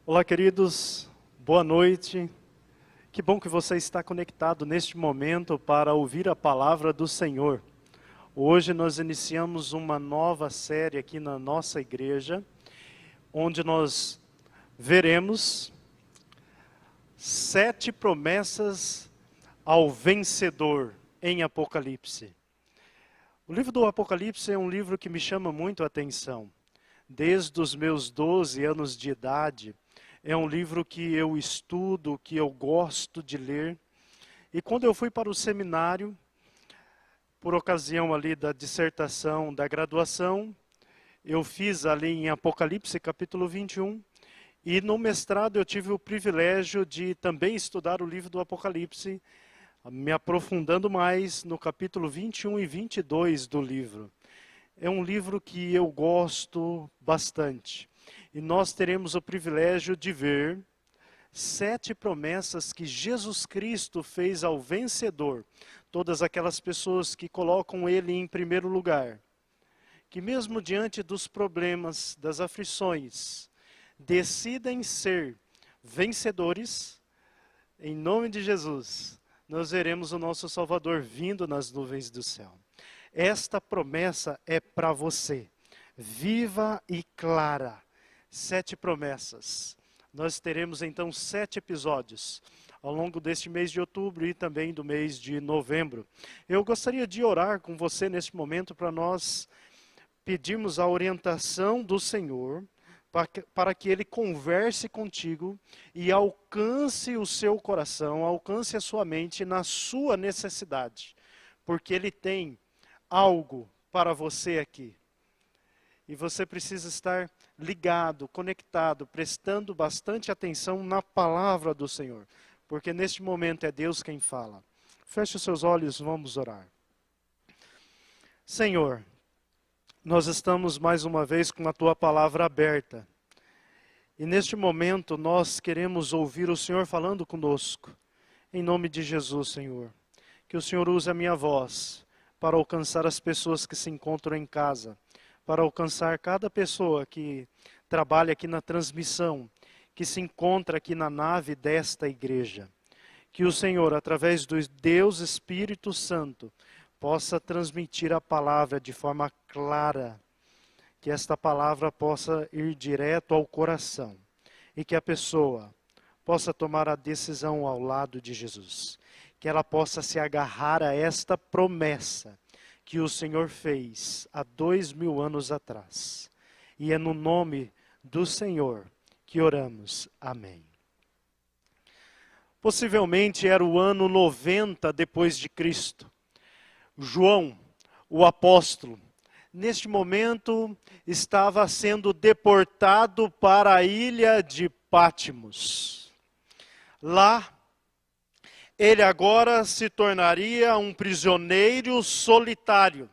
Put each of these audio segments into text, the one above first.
Olá, queridos, boa noite. Que bom que você está conectado neste momento para ouvir a palavra do Senhor. Hoje nós iniciamos uma nova série aqui na nossa igreja, onde nós veremos 7 promessas ao vencedor em Apocalipse. O livro do Apocalipse é um livro que me chama muito a atenção. Desde os meus 12 anos de idade, é um livro que eu estudo, que eu gosto de ler. E quando eu fui para o seminário, por ocasião ali da dissertação, da graduação, eu fiz ali em Apocalipse, capítulo 21. E no mestrado eu tive o privilégio de também estudar o livro do Apocalipse, me aprofundando mais no capítulo 21 e 22 do livro. É um livro que eu gosto bastante. E nós teremos o privilégio de ver 7 promessas que Jesus Cristo fez ao vencedor. Todas aquelas pessoas que colocam Ele em primeiro lugar. Que mesmo diante dos problemas, das aflições, decidem ser vencedores. Em nome de Jesus, nós veremos o nosso Salvador vindo nas nuvens do céu. Esta promessa é para você, viva e clara. 7 promessas. Nós teremos então 7 episódios ao longo deste mês de outubro e também do mês de novembro. Eu gostaria de orar com você neste momento para nós pedirmos a orientação do Senhor, para que Ele converse contigo e alcance o seu coração, alcance a sua mente na sua necessidade, porque Ele tem algo para você aqui. E você precisa estar ligado, conectado, prestando bastante atenção na palavra do Senhor. Porque neste momento é Deus quem fala. Feche os seus olhos, vamos orar. Senhor, nós estamos mais uma vez com a Tua palavra aberta. E neste momento nós queremos ouvir o Senhor falando conosco. Em nome de Jesus, Senhor. Que o Senhor use a minha voz para alcançar as pessoas que se encontram em casa, para alcançar cada pessoa que trabalha aqui na transmissão, que se encontra aqui na nave desta igreja. Que o Senhor, através do Deus Espírito Santo, possa transmitir a palavra de forma clara, que esta palavra possa ir direto ao coração e que a pessoa possa tomar a decisão ao lado de Jesus. Que ela possa se agarrar a esta promessa que o Senhor fez há 2000 anos atrás. E é no nome do Senhor que oramos. Amém. Possivelmente era o ano 90 depois de Cristo. João, o apóstolo, neste momento estava sendo deportado para a ilha de Patmos. Lá, ele agora se tornaria um prisioneiro solitário.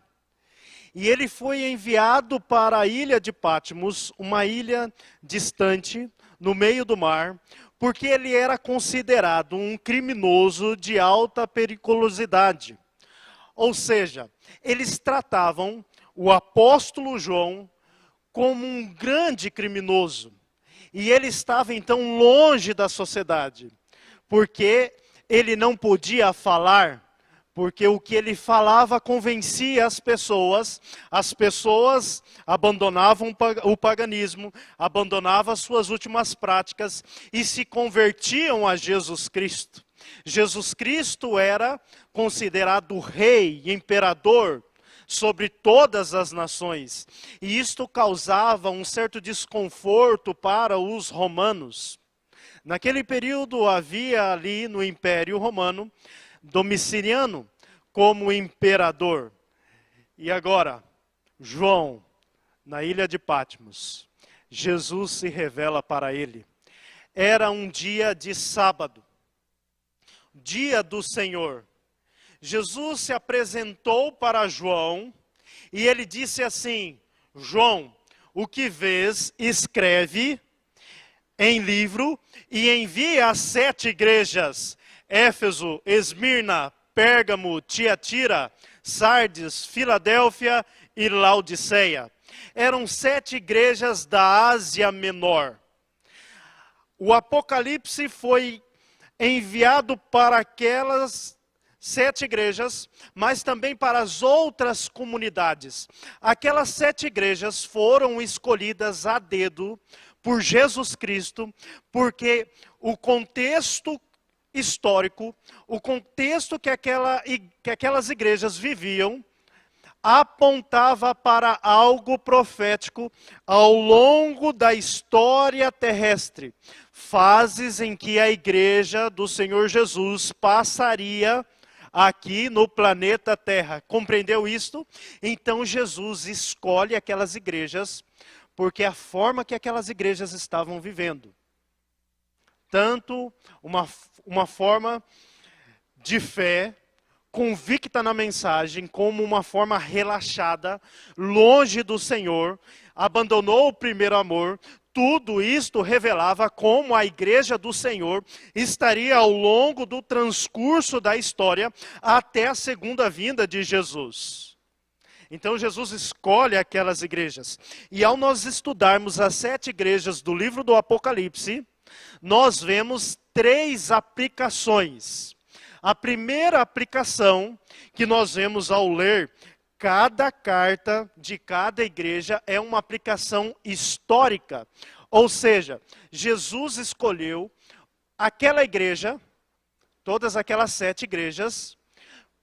E ele foi enviado para a ilha de Patmos, uma ilha distante, no meio do mar, porque ele era considerado um criminoso de alta periculosidade. Ou seja, eles tratavam o apóstolo João como um grande criminoso. E ele estava então longe da sociedade, porque ele não podia falar, porque o que ele falava convencia as pessoas abandonavam o paganismo, abandonavam as suas últimas práticas e se convertiam a Jesus Cristo. Jesus Cristo era considerado rei, imperador sobre todas as nações, e isto causava um certo desconforto para os romanos. Naquele período havia ali no Império Romano, Domiciano como imperador. E agora, João, na ilha de Patmos, Jesus se revela para ele. Era um dia de sábado, dia do Senhor. Jesus se apresentou para João e ele disse assim: João, o que vês, escreve em livro e envia às 7 igrejas: Éfeso, Esmirna, Pérgamo, Tiatira, Sardes, Filadélfia e Laodiceia. Eram 7 igrejas da Ásia Menor. o Apocalipse foi enviado para aquelas 7 igrejas, mas também para as outras comunidades. Aquelas 7 igrejas foram escolhidas a dedo por Jesus Cristo, porque o contexto histórico, o contexto que aquelas igrejas viviam, apontava para algo profético ao longo da história terrestre. Fases em que a igreja do Senhor Jesus passaria aqui no planeta Terra. Compreendeu isto? Então Jesus escolhe aquelas igrejas, porque a forma que aquelas igrejas estavam vivendo. Tanto uma forma de fé, convicta na mensagem, como uma forma relaxada, longe do Senhor, abandonou o primeiro amor. Tudo isto revelava como a igreja do Senhor estaria ao longo do transcurso da história até a segunda vinda de Jesus. Então Jesus escolhe aquelas igrejas. E ao nós estudarmos as 7 igrejas do livro do Apocalipse, nós vemos 3 aplicações. A primeira aplicação que nós vemos ao ler cada carta de cada igreja é uma aplicação histórica. Ou seja, Jesus escolheu aquela igreja, todas aquelas 7 igrejas,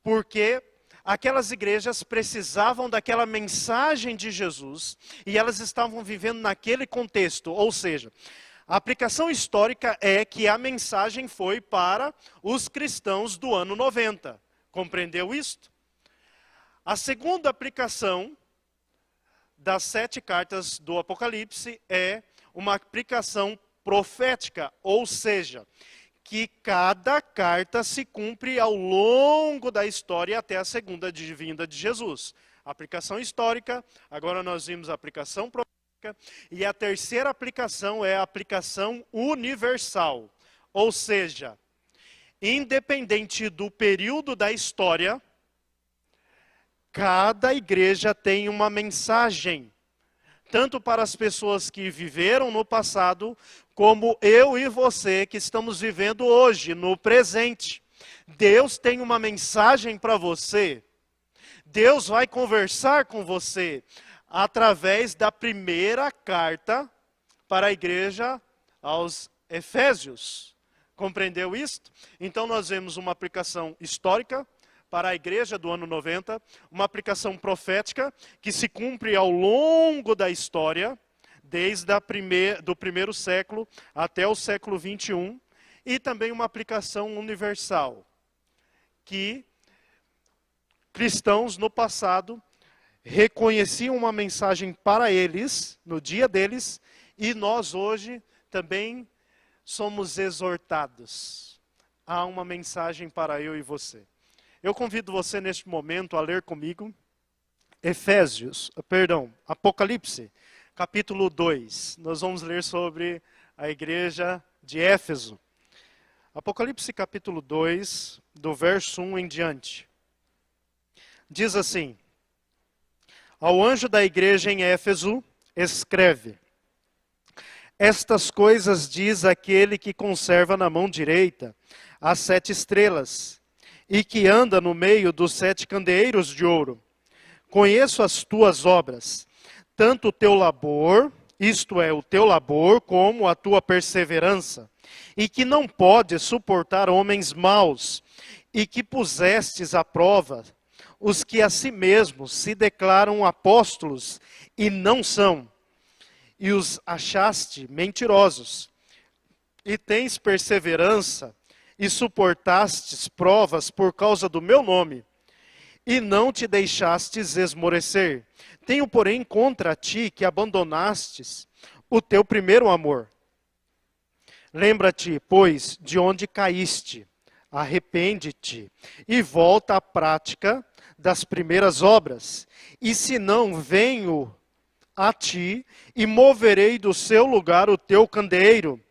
porque aquelas igrejas precisavam daquela mensagem de Jesus e elas estavam vivendo naquele contexto. Ou seja, a aplicação histórica é que a mensagem foi para os cristãos do ano 90. Compreendeu isto? A segunda aplicação das 7 cartas do Apocalipse é uma aplicação profética, ou seja, que cada carta se cumpre ao longo da história até a segunda vinda de Jesus. Aplicação histórica, agora nós vimos a aplicação profética. E a terceira aplicação é a aplicação universal. Ou seja, independente do período da história, cada igreja tem uma mensagem. Tanto para as pessoas que viveram no passado, como eu e você que estamos vivendo hoje, no presente. Deus tem uma mensagem para você. Deus vai conversar com você através da primeira carta para a igreja aos Efésios. Compreendeu isto? Então nós vemos uma aplicação histórica para a igreja do ano 90, uma aplicação profética que se cumpre ao longo da história, desde do primeiro século até o século 21, e também uma aplicação universal, que cristãos no passado reconheciam uma mensagem para eles, no dia deles, e nós hoje também somos exortados. Há uma mensagem para eu e você. Eu convido você neste momento a ler comigo Apocalipse, capítulo 2. Nós vamos ler sobre a igreja de Éfeso. Apocalipse capítulo 2, do verso 1 em diante. Diz assim: Ao anjo da igreja em Éfeso, escreve: Estas coisas diz aquele que conserva na mão direita as 7 estrelas, e que anda no meio dos 7 candeeiros de ouro. Conheço as tuas obras, tanto o teu labor, isto é, o teu labor, como a tua perseverança, e que não podes suportar homens maus, e que pusestes à prova os que a si mesmos se declaram apóstolos e não são, e os achaste mentirosos, e tens perseverança, e suportastes provas por causa do meu nome, e não te deixastes esmorecer. Tenho, porém, contra ti que abandonastes o teu primeiro amor. Lembra-te, pois, de onde caíste, arrepende-te, e volta à prática das primeiras obras. E se não, venho a ti, e moverei do seu lugar o teu candeeiro,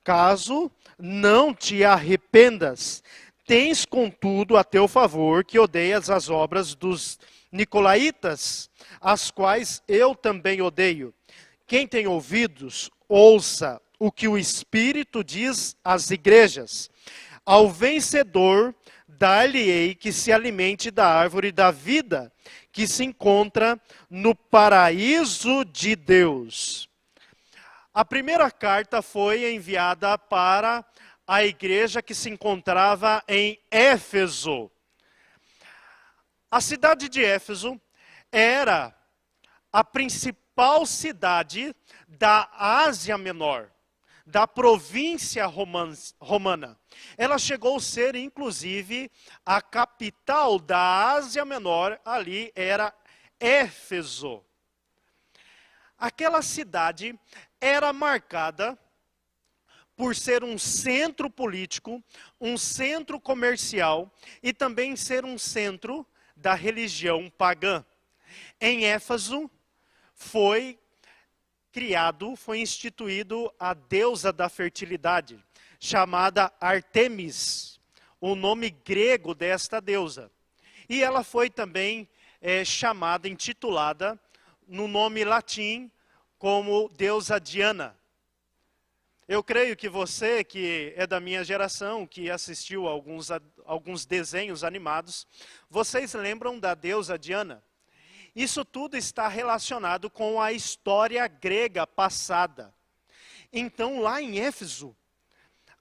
caso não te arrependas. Tens, contudo, a teu favor que odeias as obras dos nicolaítas, as quais eu também odeio. Quem tem ouvidos, ouça o que o Espírito diz às igrejas. Ao vencedor, dar-lhe-ei que se alimente da árvore da vida, que se encontra no paraíso de Deus. A primeira carta foi enviada para a igreja que se encontrava em Éfeso. A cidade de Éfeso era a principal cidade da Ásia Menor, da província romana. Ela chegou a ser, inclusive, a capital da Ásia Menor, ali era Éfeso. Aquela cidade era marcada por ser um centro político, um centro comercial e também ser um centro da religião pagã. Em Éfeso foi instituído a deusa da fertilidade, chamada Artemis, o nome grego desta deusa. E ela foi também chamada, intitulada, no nome latim, como deusa Diana. Eu creio que você, que é da minha geração, que assistiu alguns desenhos animados, vocês lembram da deusa Diana. Isso tudo está relacionado com a história grega passada. Então, lá em Éfeso,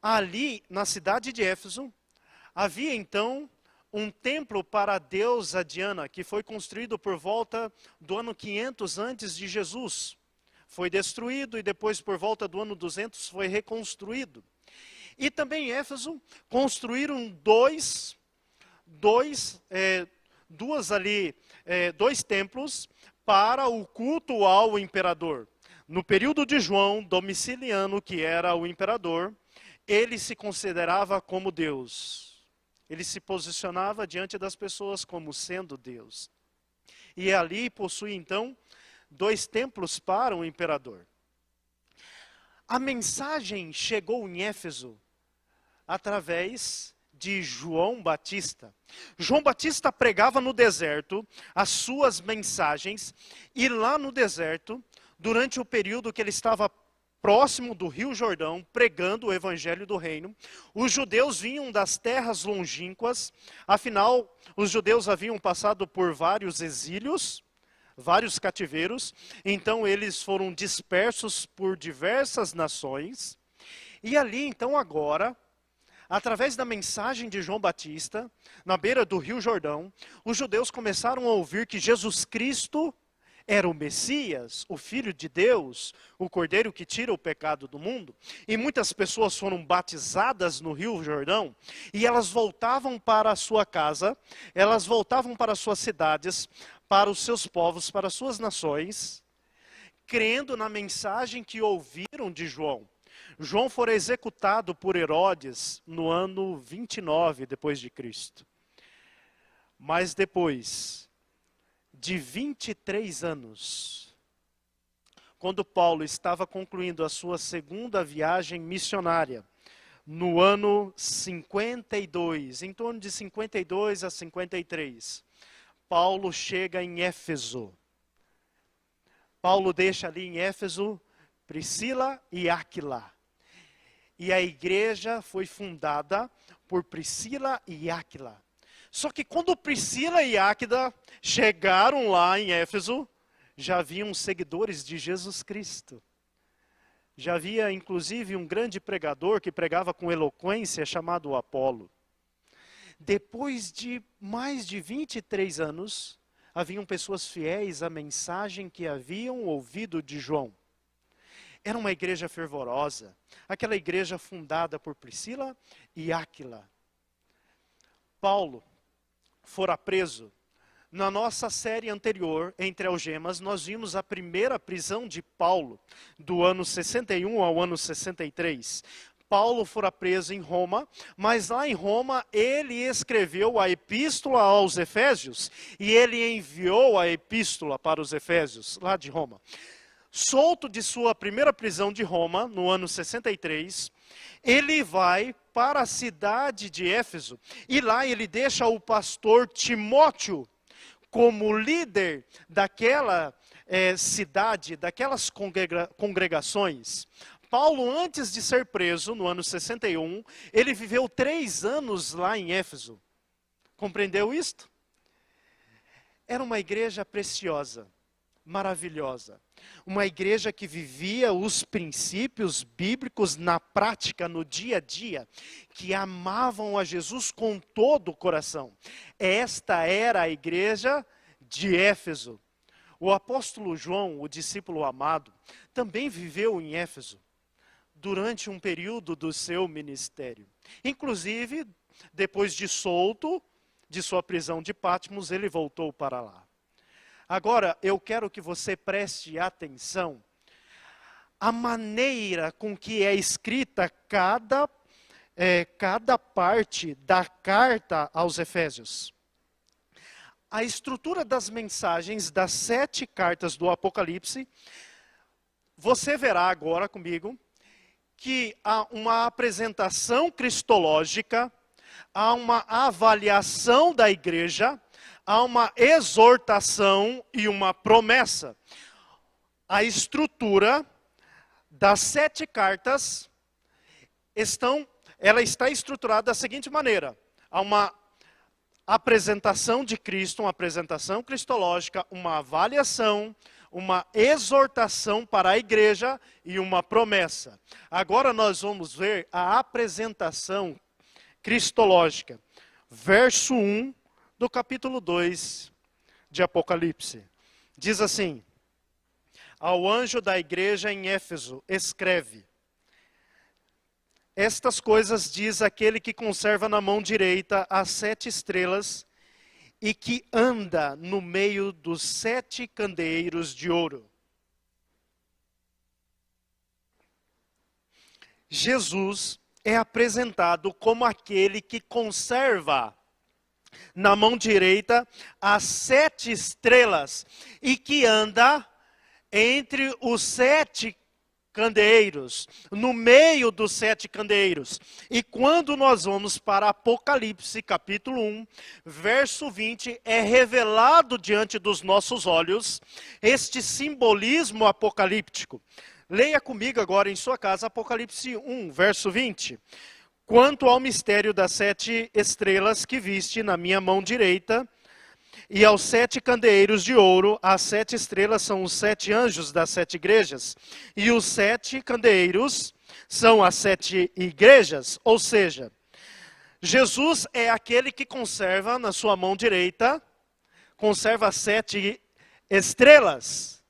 ali na cidade de Éfeso, havia então um templo para a deusa Diana, que foi construído por volta do ano 500 antes de Jesus. Foi destruído e depois, por volta do ano 200, foi reconstruído. E também em Éfeso construíram dois templos para o culto ao imperador. No período de João Domiciliano, que era o imperador, ele se considerava como Deus. Ele se posicionava diante das pessoas como sendo Deus. E ali possui então 2 templos para o imperador. A mensagem chegou em Éfeso através de João Batista. João Batista pregava no deserto as suas mensagens, e lá no deserto, durante o período que ele estava próximo do Rio Jordão, pregando o evangelho do reino, os judeus vinham das terras longínquas, afinal, os judeus haviam passado por vários exílios, vários cativeiros, então eles foram dispersos por diversas nações, e ali então agora, através da mensagem de João Batista, na beira do Rio Jordão, os judeus começaram a ouvir que Jesus Cristo era o Messias, o Filho de Deus, o Cordeiro que tira o pecado do mundo. E muitas pessoas foram batizadas no Rio Jordão, e elas voltavam para a sua casa, elas voltavam para as suas cidades, para os seus povos, para as suas nações, crendo na mensagem que ouviram de João. João foi executado por Herodes no ano 29 depois de Cristo. Mas depois de 23 anos, quando Paulo estava concluindo a sua segunda viagem missionária, no ano 52, em torno de 52 a 53, Paulo chega em Éfeso. Paulo deixa ali em Éfeso Priscila e Áquila. E a igreja foi fundada por Priscila e Áquila. Só que quando Priscila e Áquila chegaram lá em Éfeso, já haviam seguidores de Jesus Cristo. Já havia inclusive um grande pregador que pregava com eloquência, chamado Apolo. Depois de mais de 23 anos, haviam pessoas fiéis à mensagem que haviam ouvido de João. Era uma igreja fervorosa, aquela igreja fundada por Priscila e Áquila. Paulo fora preso. Na nossa série anterior, Entre Algemas, nós vimos a primeira prisão de Paulo, do ano 61 ao ano 63. Paulo fora preso em Roma, mas lá em Roma ele escreveu a epístola aos Efésios, e ele enviou a epístola para os Efésios, lá de Roma. Solto de sua primeira prisão de Roma, no ano 63, ele vai para a cidade de Éfeso, e lá ele deixa o pastor Timóteo como líder daquela cidade, daquelas congregações. Paulo, antes de ser preso, no ano 61, ele viveu 3 anos lá em Éfeso. Compreendeu isto? Era uma igreja preciosa, maravilhosa. Uma igreja que vivia os princípios bíblicos na prática, no dia a dia, que amavam a Jesus com todo o coração. Esta era a igreja de Éfeso. O apóstolo João, o discípulo amado, também viveu em Éfeso durante um período do seu ministério. Inclusive, depois de solto de sua prisão de Patmos, ele voltou para lá. Agora, eu quero que você preste atenção à maneira com que é escrita cada parte da carta aos Efésios. A estrutura das mensagens das 7 cartas do Apocalipse, você verá agora comigo que há uma apresentação cristológica, há uma avaliação da igreja, há uma exortação e uma promessa. A estrutura das 7 cartas ela está estruturada da seguinte maneira: há uma apresentação de Cristo, uma apresentação cristológica, uma avaliação, uma exortação para a igreja e uma promessa. Agora nós vamos ver a apresentação cristológica. Verso 1 do capítulo 2 de Apocalipse. Diz assim: ao anjo da igreja em Éfeso, escreve: estas coisas diz aquele que conserva na mão direita as 7 estrelas e que anda no meio dos 7 candeeiros de ouro. Jesus é apresentado como aquele que conserva na mão direita as 7 estrelas e que anda entre os 7 candeeiros, no meio dos 7 candeeiros. E quando nós vamos para Apocalipse, capítulo 1, verso 20, é revelado diante dos nossos olhos este simbolismo apocalíptico. Leia comigo agora em sua casa Apocalipse 1, verso 20. Quanto ao mistério das 7 estrelas que viste na minha mão direita, e aos 7 candeeiros de ouro, as 7 estrelas são os 7 anjos das 7 igrejas, e os 7 candeeiros são as 7 igrejas, ou seja, Jesus é aquele que conserva na sua mão direita, conserva as 7 estrelas.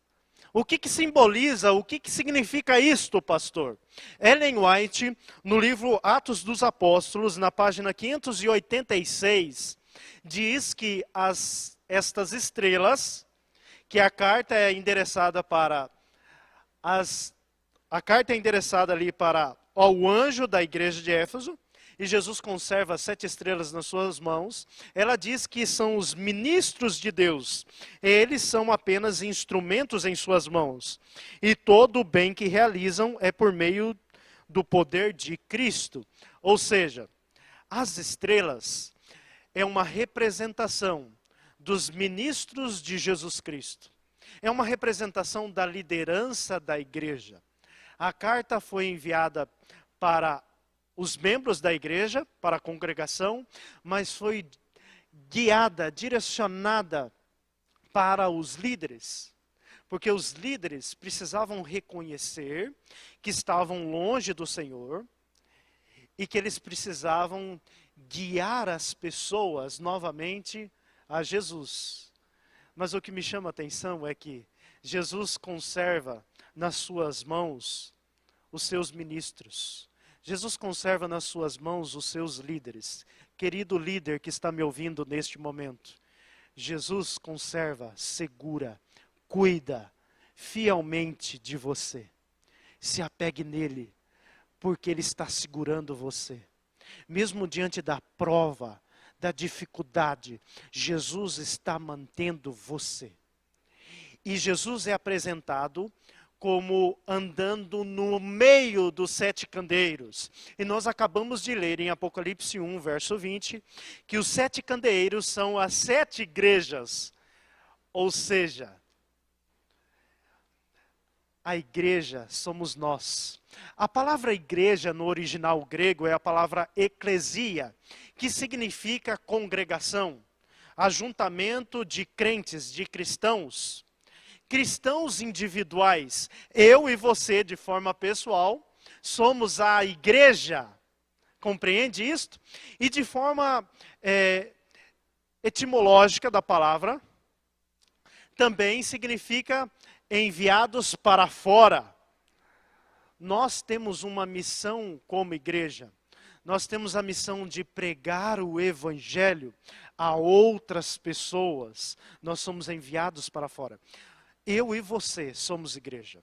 O que simboliza, o que significa isto, pastor? Ellen White, no livro Atos dos Apóstolos, na página 586, diz que estas estrelas, que a carta é endereçada para a carta é endereçada ali para ao anjo da igreja de Éfeso, e Jesus conserva 7 estrelas nas suas mãos. Ela diz que são os ministros de Deus. Eles são apenas instrumentos em suas mãos. E todo o bem que realizam é por meio do poder de Cristo. Ou seja, as estrelas é uma representação dos ministros de Jesus Cristo. É uma representação da liderança da igreja. A carta foi enviada para os membros da igreja, para a congregação, mas foi guiada, direcionada para os líderes. Porque os líderes precisavam reconhecer que estavam longe do Senhor e que eles precisavam guiar as pessoas novamente a Jesus. Mas o que me chama a atenção é que Jesus conserva nas suas mãos os seus ministros. Jesus conserva nas suas mãos os seus líderes. Querido líder que está me ouvindo neste momento, Jesus conserva, segura, cuida fielmente de você. Se apegue nele, porque ele está segurando você. Mesmo diante da prova, da dificuldade, Jesus está mantendo você. E Jesus é apresentado como andando no meio dos 7 candeeiros. E nós acabamos de ler em Apocalipse 1, verso 20, que os 7 candeeiros são as 7 igrejas. Ou seja, a igreja somos nós. A palavra igreja no original grego é a palavra eclesia, que significa congregação, ajuntamento de crentes, de cristãos. Cristãos individuais, eu e você de forma pessoal, somos a igreja. Compreende isto? E de forma etimológica da palavra, também significa enviados para fora. Nós temos uma missão como igreja. Nós temos a missão de pregar o evangelho a outras pessoas. Nós somos enviados para fora. Eu e você somos igreja.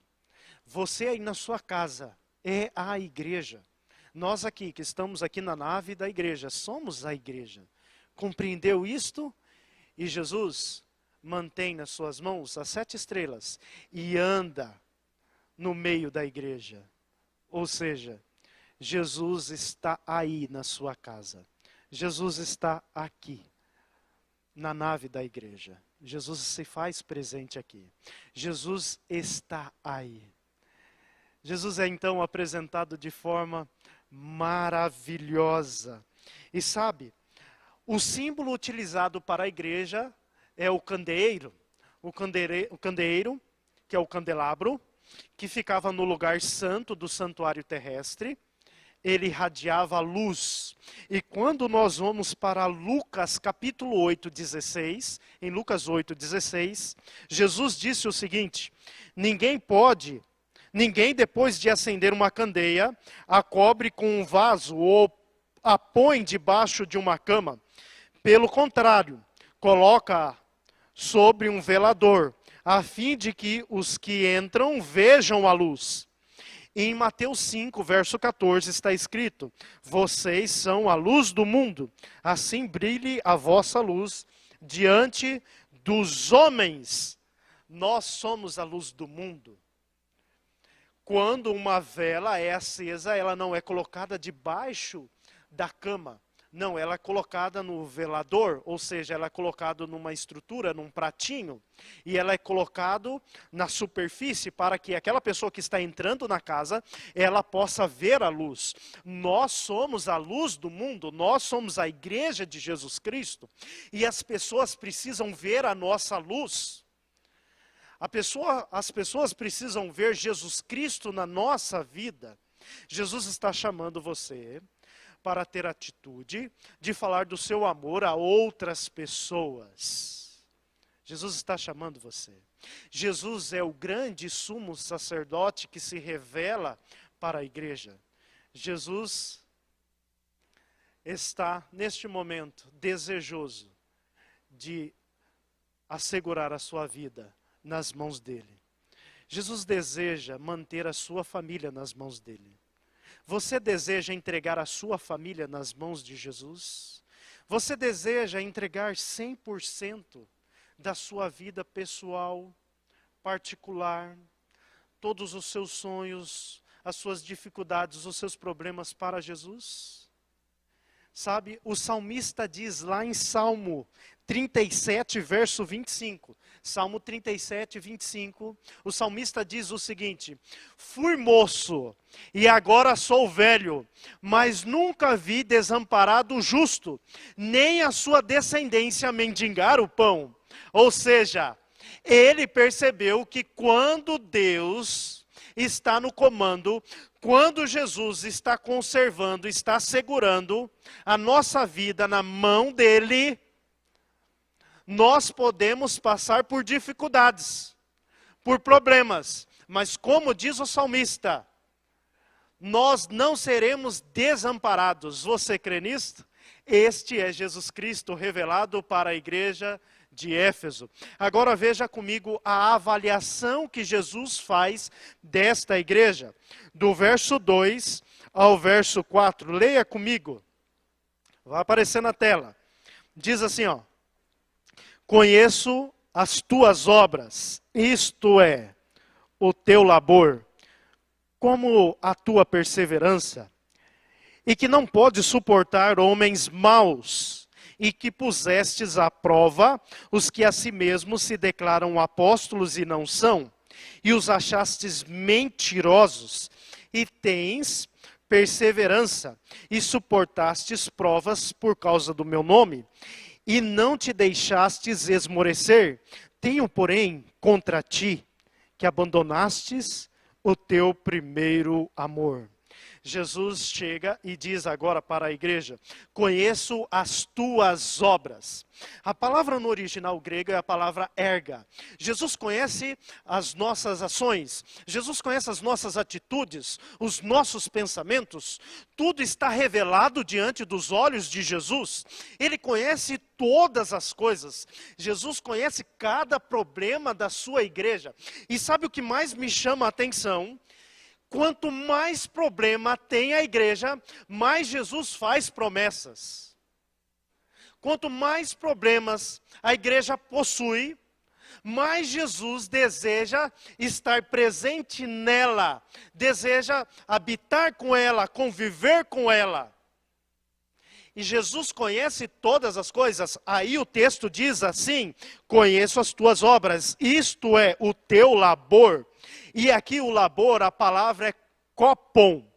Você aí na sua casa é a igreja. Nós aqui, que estamos aqui na nave da igreja, somos a igreja. Compreendeu isto? E Jesus mantém nas suas mãos as 7 estrelas e anda no meio da igreja. Ou seja, Jesus está aí na sua casa. Jesus está aqui, na nave da igreja. Jesus se faz presente aqui. Jesus está aí. Jesus é então apresentado de forma maravilhosa. E sabe, o símbolo utilizado para a igreja é o candeeiro. O candeeiro, que é o candelabro, que ficava no lugar santo do santuário terrestre. Ele irradiava a luz. E quando nós vamos para Lucas capítulo 8, 16, em Lucas 8, 16, Jesus disse o seguinte: ninguém depois de acender uma candeia, a cobre com um vaso ou a põe debaixo de uma cama. Pelo contrário, coloca sobre um velador, a fim de que os que entram vejam a luz. Em Mateus 5, verso 14, está escrito: vocês são a luz do mundo, assim brilhe a vossa luz diante dos homens. Nós somos a luz do mundo. Quando uma vela é acesa, ela não é colocada debaixo da cama. Não, ela é colocada no velador, ou seja, ela é colocada numa estrutura, num pratinho, e ela é colocada na superfície para que aquela pessoa que está entrando na casa, ela possa ver a luz. Nós somos a luz do mundo, nós somos a igreja de Jesus Cristo, e as pessoas precisam ver a nossa luz. As pessoas precisam ver Jesus Cristo na nossa vida. Jesus está chamando você para ter atitude de falar do seu amor a outras pessoas. Jesus está chamando você. Jesus é o grande sumo sacerdote que se revela para a igreja. Jesus está, neste momento, desejoso de assegurar a sua vida nas mãos dele. Jesus deseja manter a sua família nas mãos dele. Você deseja entregar a sua família nas mãos de Jesus? Você deseja entregar 100% da sua vida pessoal, particular, todos os seus sonhos, as suas dificuldades, os seus problemas para Jesus? Sabe, o salmista diz lá em Salmo 37, verso 25. Salmo 37, 25. O salmista diz o seguinte: fui moço e agora sou velho, mas nunca vi desamparado o justo, nem a sua descendência mendigar o pão. Ou seja, ele percebeu que quando Deus está no comando, quando Jesus está conservando, está segurando a nossa vida na mão dele, nós podemos passar por dificuldades, por problemas, mas como diz o salmista, nós não seremos desamparados. Você crê nisto? Este é Jesus Cristo revelado para a igreja de Éfeso. Agora veja comigo a avaliação que Jesus faz desta igreja. Do verso 2 ao verso 4. Leia comigo. Vai aparecer na tela. Diz assim, ó: conheço as tuas obras, isto é, o teu labor, como a tua perseverança, e que não pode suportar homens maus, e que pusestes à prova os que a si mesmos se declaram apóstolos e não são, e os achastes mentirosos, e tens perseverança, e suportastes provas por causa do meu nome, e não te deixastes esmorecer. Tenho, porém, contra ti, que abandonastes o teu primeiro amor. Jesus chega e diz agora para a igreja: conheço as tuas obras. A palavra no original grego é a palavra erga. Jesus conhece as nossas ações, Jesus conhece as nossas atitudes, os nossos pensamentos. Tudo está revelado diante dos olhos de Jesus. Ele conhece todas as coisas. Jesus conhece cada problema da sua igreja. E sabe o que mais me chama a atenção? Quanto mais problema tem a igreja, mais Jesus faz promessas. Quanto mais problemas a igreja possui, mais Jesus deseja estar presente nela, deseja habitar com ela, conviver com ela. E Jesus conhece todas as coisas. Aí o texto diz assim: conheço as tuas obras, isto é o teu labor. E aqui o labor, a palavra é copom.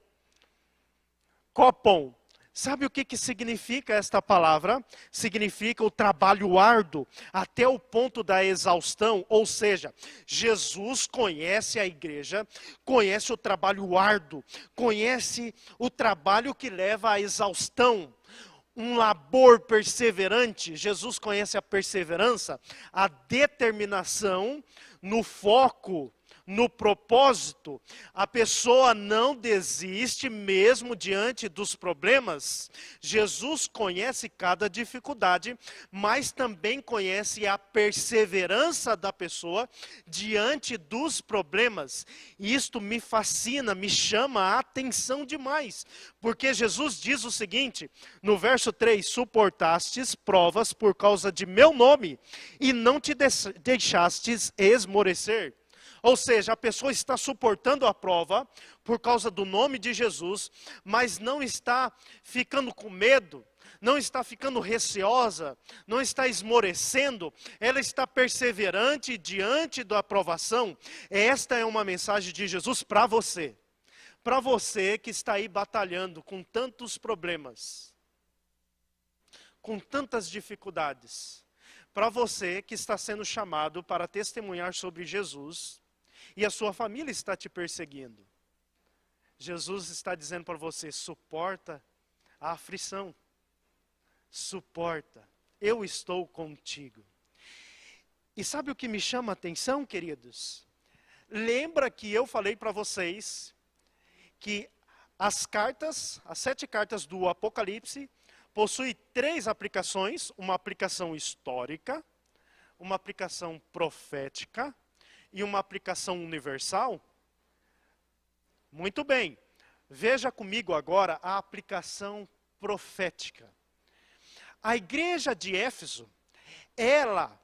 Copom. Sabe o que significa esta palavra? Significa o trabalho árduo, até o ponto da exaustão. Ou seja, Jesus conhece a igreja, conhece o trabalho árduo, conhece o trabalho que leva à exaustão. Um labor perseverante. Jesus conhece a perseverança, a determinação no foco, no propósito. A pessoa não desiste mesmo diante dos problemas. Jesus conhece cada dificuldade, mas também conhece a perseverança da pessoa diante dos problemas. E isto me fascina, me chama a atenção demais, porque Jesus diz o seguinte, no verso 3, suportastes provas por causa de meu nome, e não te deixastes esmorecer. Ou seja, a pessoa está suportando a prova por causa do nome de Jesus, mas não está ficando com medo, não está ficando receosa, não está esmorecendo, ela está perseverante diante da aprovação. Esta é uma mensagem de Jesus para você que está aí batalhando com tantos problemas, com tantas dificuldades, para você que está sendo chamado para testemunhar sobre Jesus, e a sua família está te perseguindo. Jesus está dizendo para você: suporta a aflição. Suporta. Eu estou contigo. E sabe o que me chama a atenção, queridos? Lembra que eu falei para vocês que as 7 cartas do Apocalipse, possuem 3 aplicações: uma aplicação histórica, uma aplicação profética e uma aplicação universal? Muito bem. Veja comigo agora a aplicação profética. A igreja de Éfeso, ela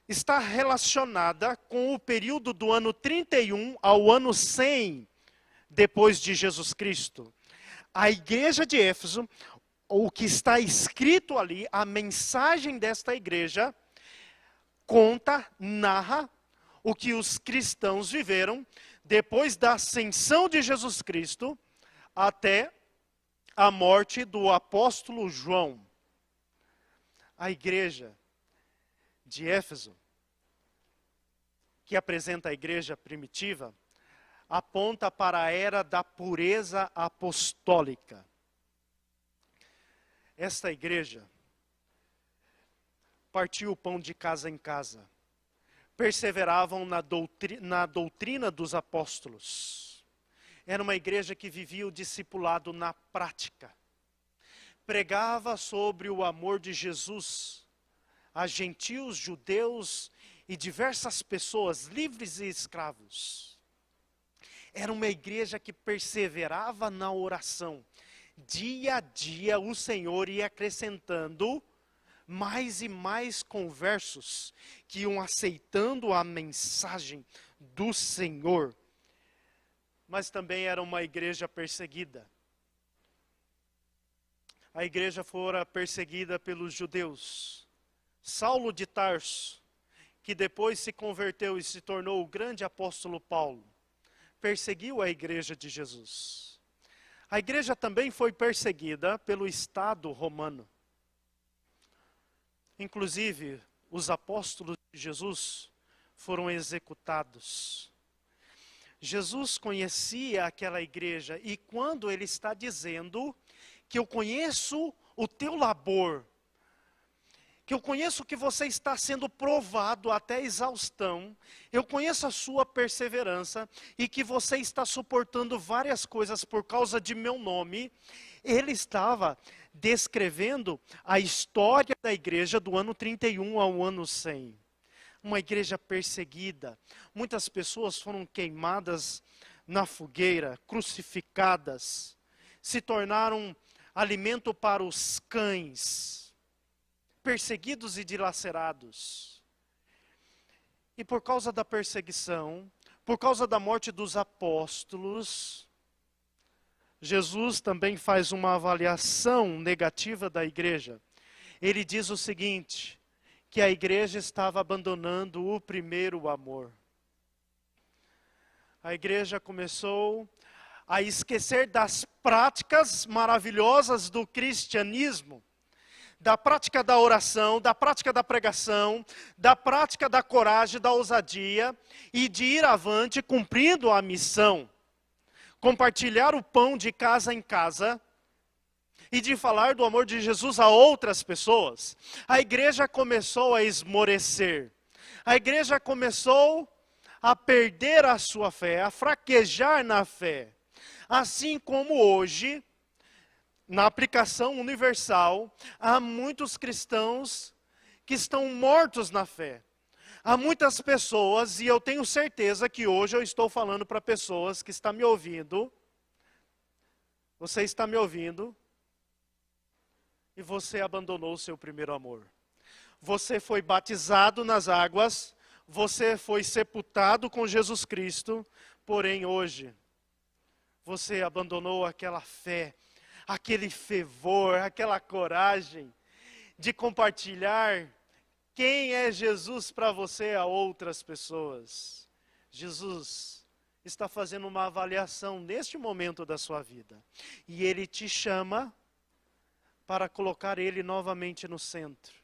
está relacionada com o período do ano 31 ao ano 100 depois de Jesus Cristo. A igreja de Éfeso, o que está escrito ali, a mensagem desta igreja, conta, narra o que os cristãos viveram depois da ascensão de Jesus Cristo até a morte do apóstolo João. A igreja de Éfeso, que apresenta a igreja primitiva, aponta para a era da pureza apostólica. Esta igreja partiu o pão de casa em casa. Perseveravam na doutrina dos apóstolos. Era uma igreja que vivia o discipulado na prática. Pregava sobre o amor de Jesus a gentios, judeus e diversas pessoas, livres e escravos. Era uma igreja que perseverava na oração. Dia a dia o Senhor ia acrescentando mais e mais conversos que iam aceitando a mensagem do Senhor. Mas também era uma igreja perseguida. A igreja fora perseguida pelos judeus. Saulo de Tarso, que depois se converteu e se tornou o grande apóstolo Paulo, perseguiu a igreja de Jesus. A igreja também foi perseguida pelo Estado romano. Inclusive, os apóstolos de Jesus foram executados. Jesus conhecia aquela igreja e quando ele está dizendo que eu conheço o teu labor, que eu conheço que você está sendo provado até exaustão, eu conheço a sua perseverança e que você está suportando várias coisas por causa de meu nome, ele estava descrevendo a história da igreja do ano 31 ao ano 100. Uma igreja perseguida, muitas pessoas foram queimadas na fogueira, crucificadas, se tornaram alimento para os cães, perseguidos e dilacerados. E por causa da perseguição, por causa da morte dos apóstolos, Jesus também faz uma avaliação negativa da igreja. Ele diz o seguinte, que a igreja estava abandonando o primeiro amor. A igreja começou a esquecer das práticas maravilhosas do cristianismo, da prática da oração, da prática da pregação, da prática da coragem, da ousadia, e de ir avante cumprindo a missão, compartilhar o pão de casa em casa, e de falar do amor de Jesus a outras pessoas. A igreja começou a esmorecer, a igreja começou a perder a sua fé, a fraquejar na fé, assim como hoje, na aplicação universal, há muitos cristãos que estão mortos na fé. Há muitas pessoas, e eu tenho certeza que hoje eu estou falando para pessoas que estão me ouvindo. Você está me ouvindo? E você abandonou o seu primeiro amor. Você foi batizado nas águas, você foi sepultado com Jesus Cristo, porém hoje, você abandonou aquela fé, aquele fervor, aquela coragem de compartilhar quem é Jesus para você a outras pessoas. Jesus está fazendo uma avaliação neste momento da sua vida. E Ele te chama para colocar Ele novamente no centro.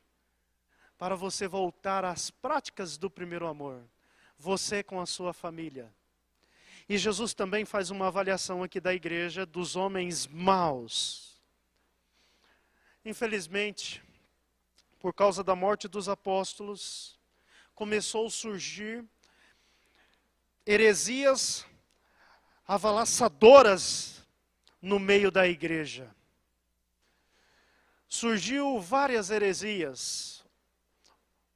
Para você voltar às práticas do primeiro amor. Você com a sua família. E Jesus também faz uma avaliação aqui da igreja dos homens maus. Infelizmente, por causa da morte dos apóstolos, começou a surgir heresias avalaçadoras no meio da igreja. Surgiu várias heresias.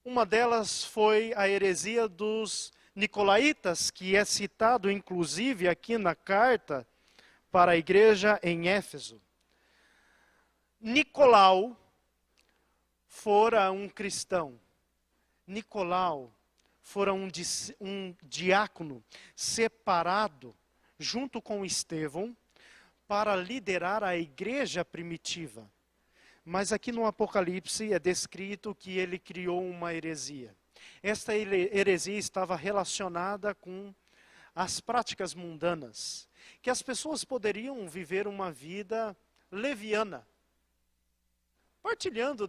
Uma delas foi a heresia dos Nicolaítas, que é citado inclusive aqui na carta para a igreja em Éfeso. Nicolau fora um cristão. Nicolau fora um diácono separado junto com Estevão para liderar a igreja primitiva. Mas aqui no Apocalipse é descrito que ele criou uma heresia. Esta heresia estava relacionada com as práticas mundanas, que as pessoas poderiam viver uma vida leviana, partilhando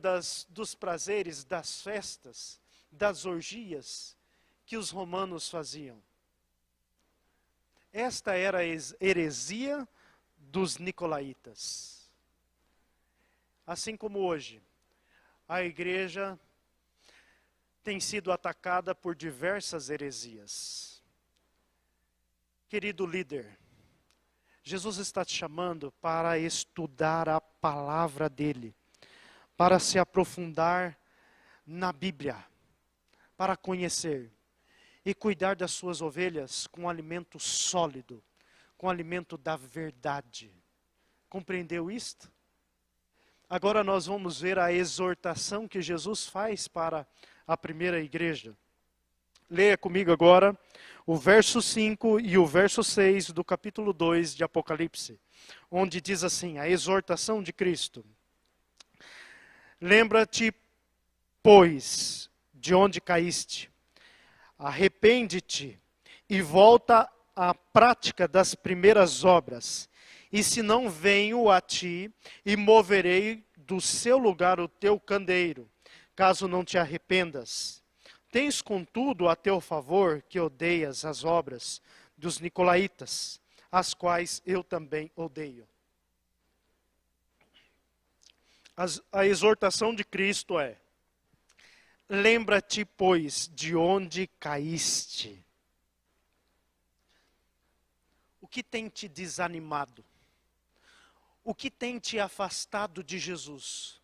dos prazeres, das festas, das orgias que os romanos faziam. Esta era a heresia dos nicolaítas. Assim como hoje, a igreja tem sido atacada por diversas heresias. Querido líder, Jesus está te chamando para estudar a palavra dele, para se aprofundar na Bíblia, para conhecer e cuidar das suas ovelhas com alimento sólido, com alimento da verdade. Compreendeu isto? Agora nós vamos ver a exortação que Jesus faz para a primeira igreja. Leia comigo agora o verso 5 e o verso 6 do capítulo 2 de Apocalipse, onde diz assim, a exortação de Cristo. Lembra-te, pois, de onde caíste, Arrepende-te e volta à prática das primeiras obras. E se não, venho a ti e moverei do seu lugar o teu candeeiro, caso não te arrependas. Tens, contudo, a teu favor que odeias as obras dos nicolaítas, as quais eu também odeio. A exortação de Cristo é: lembra-te, pois, de onde caíste. O que tem te desanimado? O que tem te afastado de Jesus?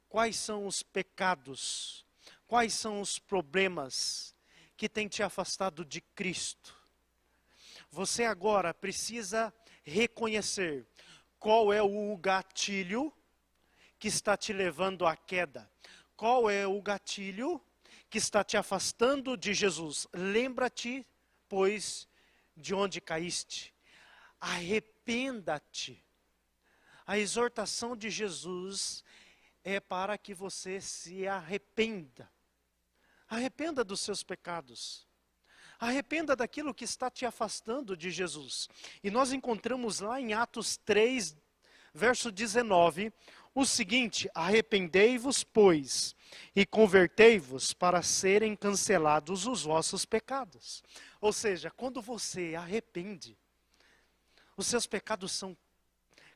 Quais são os pecados? Quais são os problemas que tem te afastado de Cristo? Você agora precisa reconhecer qual é o gatilho que está te levando à queda. Qual é o gatilho que está te afastando de Jesus? Lembra-te, pois, de onde caíste. Arrependa-te. A exortação de Jesus é para que você se arrependa. Arrependa dos seus pecados. Arrependa daquilo que está te afastando de Jesus. E nós encontramos lá em Atos 3, verso 19, o seguinte: arrependei-vos, pois, e convertei-vos para serem cancelados os vossos pecados. Ou seja, quando você arrepende, os seus pecados são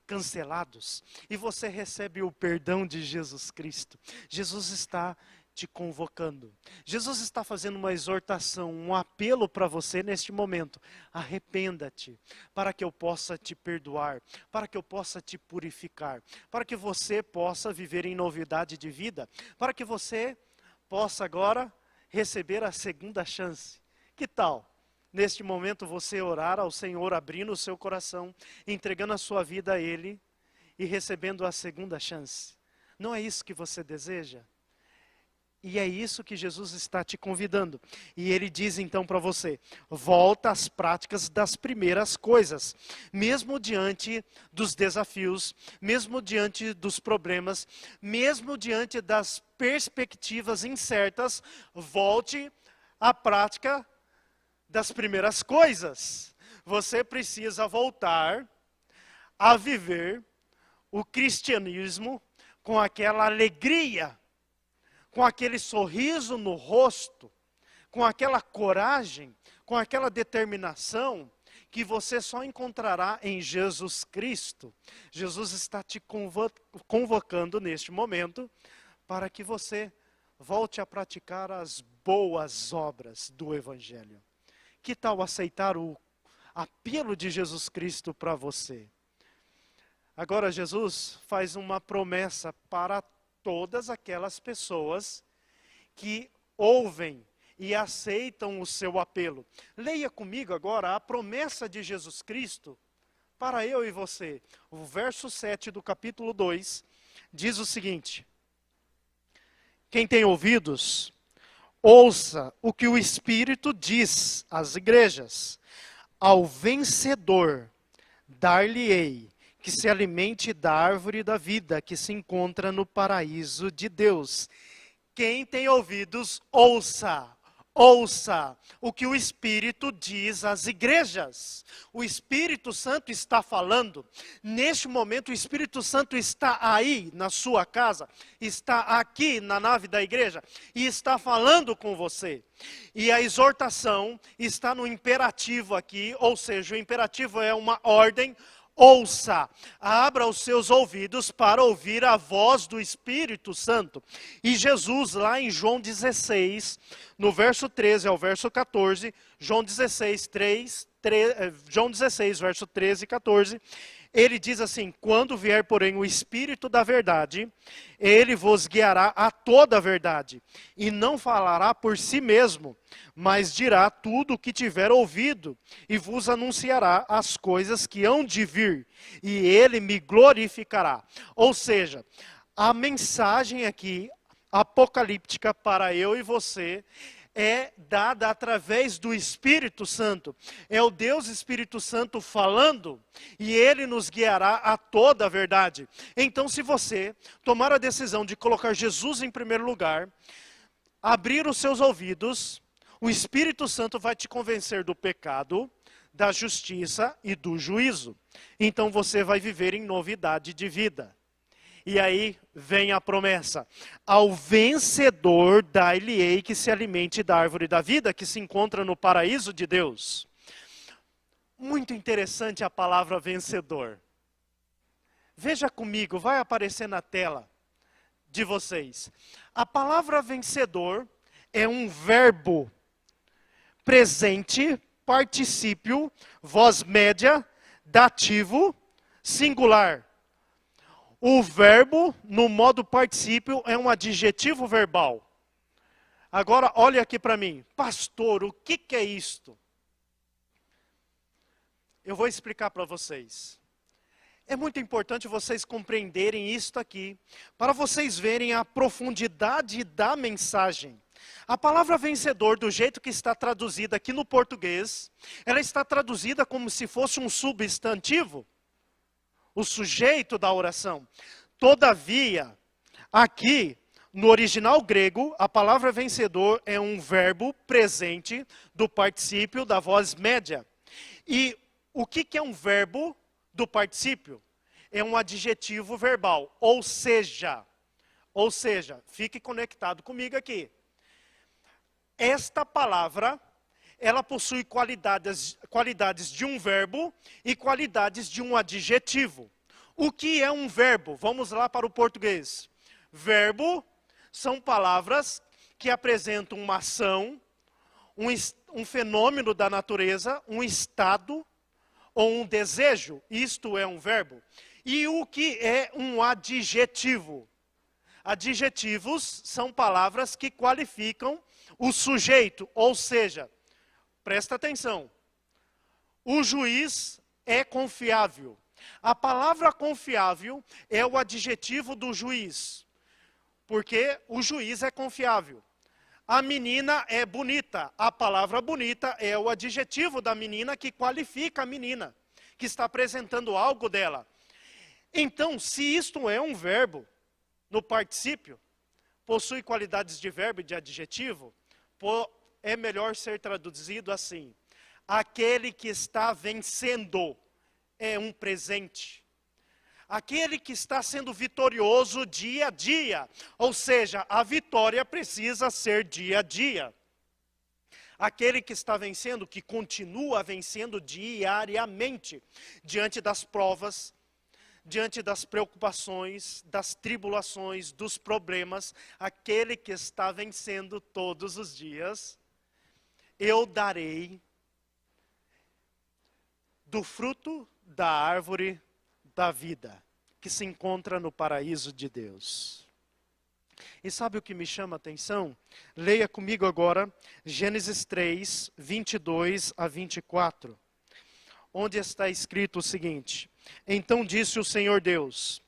cancelados e você recebe o perdão de Jesus Cristo. Jesus está te convocando. Jesus está fazendo uma exortação, um apelo para você neste momento. Arrependa-te, para que eu possa te perdoar, para que eu possa te purificar, para que você possa viver em novidade de vida, para que você possa agora receber a segunda chance. Que tal? Neste momento você orar ao Senhor, abrindo o seu coração, entregando a sua vida a Ele e recebendo a segunda chance. Não é isso que você deseja? E é isso que Jesus está te convidando. E Ele diz então para você: volta às práticas das primeiras coisas. Mesmo diante dos desafios, mesmo diante dos problemas, mesmo diante das perspectivas incertas, volte à prática das primeiras coisas. Você precisa voltar a viver o cristianismo com aquela alegria, com aquele sorriso no rosto, com aquela coragem, com aquela determinação que você só encontrará em Jesus Cristo. Jesus está te convocando neste momento para que você volte a praticar as boas obras do Evangelho. Que tal aceitar o apelo de Jesus Cristo para você? Agora Jesus faz uma promessa para todas aquelas pessoas que ouvem e aceitam o seu apelo. Leia comigo agora a promessa de Jesus Cristo para eu e você. O verso 7 do capítulo 2 diz o seguinte: quem tem ouvidos, ouça o que o Espírito diz às igrejas. Ao vencedor, dar-lhe-ei que se alimente da árvore da vida que se encontra no paraíso de Deus. Quem tem ouvidos, ouça. Ouça o que o Espírito diz às igrejas. O Espírito Santo está falando. Neste momento o Espírito Santo está aí na sua casa, está aqui na nave da igreja e está falando com você. E a exortação está no imperativo aqui, ou seja, o imperativo é uma ordem. Ouça, abra os seus ouvidos para ouvir a voz do Espírito Santo. E Jesus, lá em João 16, no verso 13 ao verso 14, João 16, verso 13 e 14, ele diz assim: quando vier, porém, o Espírito da verdade, ele vos guiará a toda a verdade, e não falará por si mesmo, mas dirá tudo o que tiver ouvido, e vos anunciará as coisas que hão de vir, e ele me glorificará. Ou seja, a mensagem aqui, apocalíptica para eu e você, é dada através do Espírito Santo. É o Deus Espírito Santo falando e Ele nos guiará a toda a verdade. Então, se você tomar a decisão de colocar Jesus em primeiro lugar, abrir os seus ouvidos, O Espírito Santo vai te convencer do pecado, da justiça e do juízo. Então você vai viver em novidade de vida. E aí vem a promessa: ao vencedor dar-lhe-ei que se alimente da árvore da vida, que se encontra no paraíso de Deus. Muito interessante a palavra vencedor. Veja comigo, vai aparecer na tela de vocês. A palavra vencedor é um verbo presente, particípio, voz média, dativo, singular. O verbo, no modo particípio, é um adjetivo verbal. Agora, olha aqui para mim. Pastor, o que é isto? Eu vou explicar para vocês. É muito importante vocês compreenderem isto aqui, para vocês verem a profundidade da mensagem. A palavra vencedor, do jeito que está traduzida aqui no português, ela está traduzida como se fosse um substantivo, o sujeito da oração. Todavia, aqui, no original grego, a palavra vencedor é um verbo presente do particípio da voz média. E o que é um verbo do particípio? É um adjetivo verbal, ou seja, fique conectado comigo aqui. Esta palavra, ela possui qualidades de um verbo e qualidades de um adjetivo. O que é um verbo? Vamos lá para o português. Verbo são palavras que apresentam uma ação, um fenômeno da natureza, um estado ou um desejo. Isto é um verbo. E o que é um adjetivo? Adjetivos são palavras que qualificam o sujeito, ou seja, presta atenção, o juiz é confiável. A palavra confiável é o adjetivo do juiz, porque o juiz é confiável. A menina é bonita, a palavra bonita é o adjetivo da menina que qualifica a menina, que está apresentando algo dela. Então, se isto é um verbo, no particípio, possui qualidades de verbo e de adjetivo, é melhor ser traduzido assim: aquele que está vencendo é um presente. Aquele que está sendo vitorioso dia a dia. Ou seja, a vitória precisa ser dia a dia. Aquele que está vencendo, que continua vencendo diariamente, diante das provas, diante das preocupações, das tribulações, dos problemas, aquele que está vencendo todos os dias, eu darei do fruto da árvore da vida, que se encontra no paraíso de Deus. E sabe o que me chama a atenção? Leia comigo agora Gênesis 3, 22 a 24, onde está escrito o seguinte: então disse o Senhor Deus,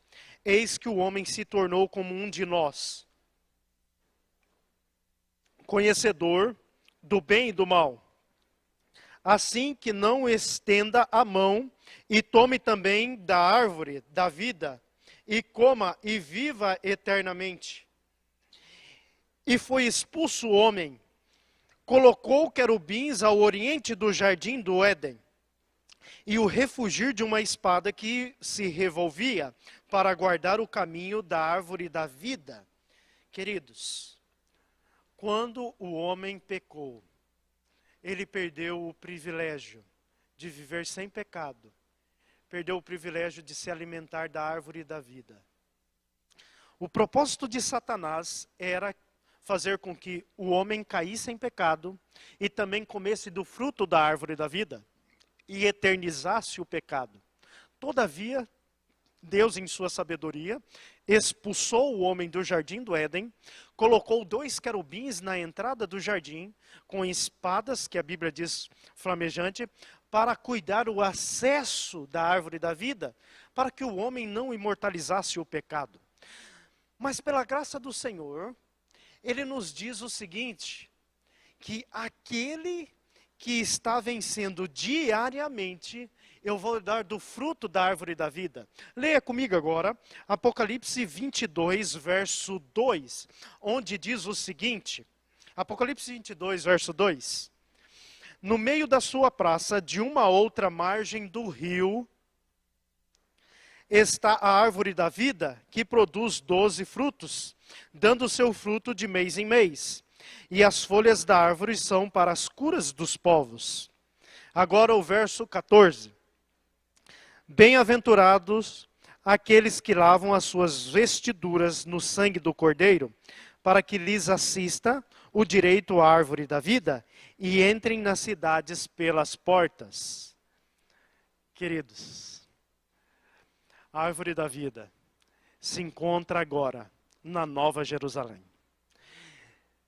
eis que o homem se tornou como um de nós, conhecedor do bem e do mal. Assim que não estenda a mão e tome também da árvore da vida, e coma e viva eternamente. E foi expulso o homem, colocou querubins ao oriente do jardim do Éden, e o refugir de uma espada que se revolvia para guardar o caminho da árvore da vida. Queridos, quando o homem pecou, ele perdeu o privilégio de viver sem pecado, perdeu o privilégio de se alimentar da árvore da vida. O propósito de Satanás era fazer com que o homem caísse em pecado e também comesse do fruto da árvore da vida e eternizasse o pecado. Todavia, Deus, em sua sabedoria, expulsou o homem do jardim do Éden, colocou 2 querubins na entrada do jardim, com espadas, que a Bíblia diz flamejante, para cuidar o acesso da árvore da vida, para que o homem não imortalizasse o pecado. Mas pela graça do Senhor, Ele nos diz o seguinte, que aquele que está vencendo diariamente, eu vou dar do fruto da árvore da vida. Leia comigo agora, Apocalipse 22, verso 2, onde diz o seguinte: Apocalipse 22, verso 2. No meio da sua praça, de uma outra margem do rio, está a árvore da vida, que produz 12 frutos, dando seu fruto de mês em mês. E as folhas da árvore são para as curas dos povos. Agora o verso 14. Bem-aventurados aqueles que lavam as suas vestiduras no sangue do Cordeiro, para que lhes assista o direito à árvore da vida e entrem nas cidades pelas portas. Queridos, a árvore da vida se encontra agora na Nova Jerusalém.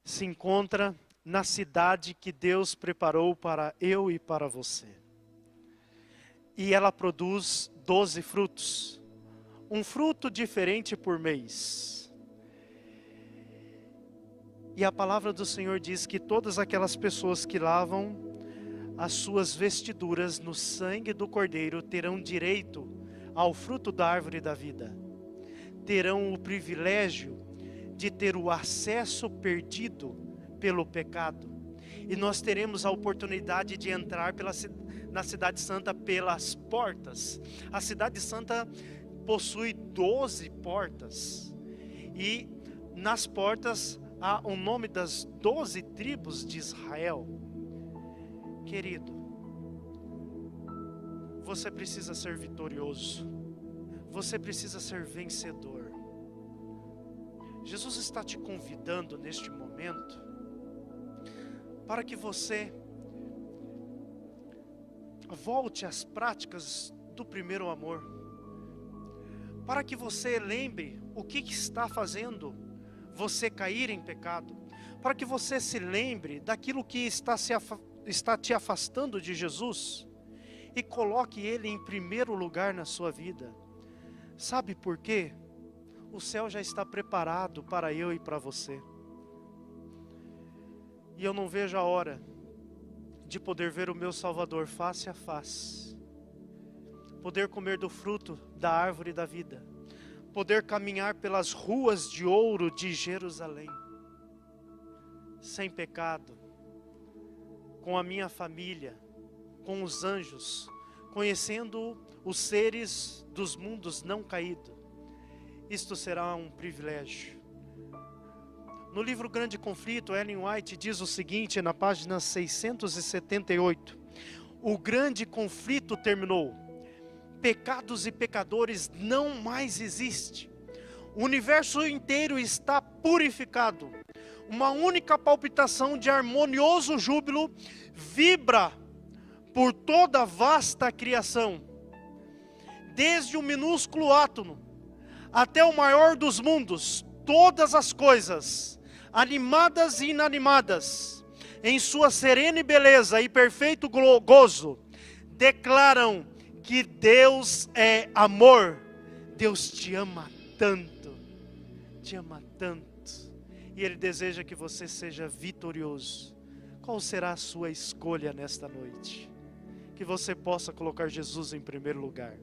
Se encontra na cidade que Deus preparou para eu e para você. E ela produz 12 frutos. Um fruto diferente por mês. E a palavra do Senhor diz que todas aquelas pessoas que lavam as suas vestiduras no sangue do Cordeiro terão direito ao fruto da árvore da vida. Terão o privilégio de ter o acesso perdido pelo pecado. E nós teremos a oportunidade de entrar na Cidade Santa pelas portas. A Cidade Santa possui 12 portas. E nas portas há o nome das 12 tribos de Israel. Querido, você precisa ser vitorioso. Você precisa ser vencedor. Jesus está te convidando neste momento para que você volte às práticas do primeiro amor. Para que você lembre o que está fazendo você cair em pecado. Para que você se lembre daquilo que está te afastando de Jesus e coloque Ele em primeiro lugar na sua vida. Sabe por quê? O céu já está preparado para eu e para você. E eu não vejo a hora de poder ver o meu Salvador face a face. Poder comer do fruto da árvore da vida. Poder caminhar pelas ruas de ouro de Jerusalém. Sem pecado. Com a minha família. Com os anjos. Conhecendo os seres dos mundos não caídos. Isto será um privilégio. No livro Grande Conflito, Ellen White diz o seguinte, na página 678. O grande conflito terminou. Pecados e pecadores não mais existem. O universo inteiro está purificado. Uma única palpitação de harmonioso júbilo vibra por toda a vasta criação. Desde o minúsculo átomo até o maior dos mundos, todas as coisas, animadas e inanimadas, em sua serene beleza e perfeito gozo, declaram que Deus é amor. Deus te ama tanto, e Ele deseja que você seja vitorioso. Qual será a sua escolha nesta noite? Que você possa colocar Jesus em primeiro lugar.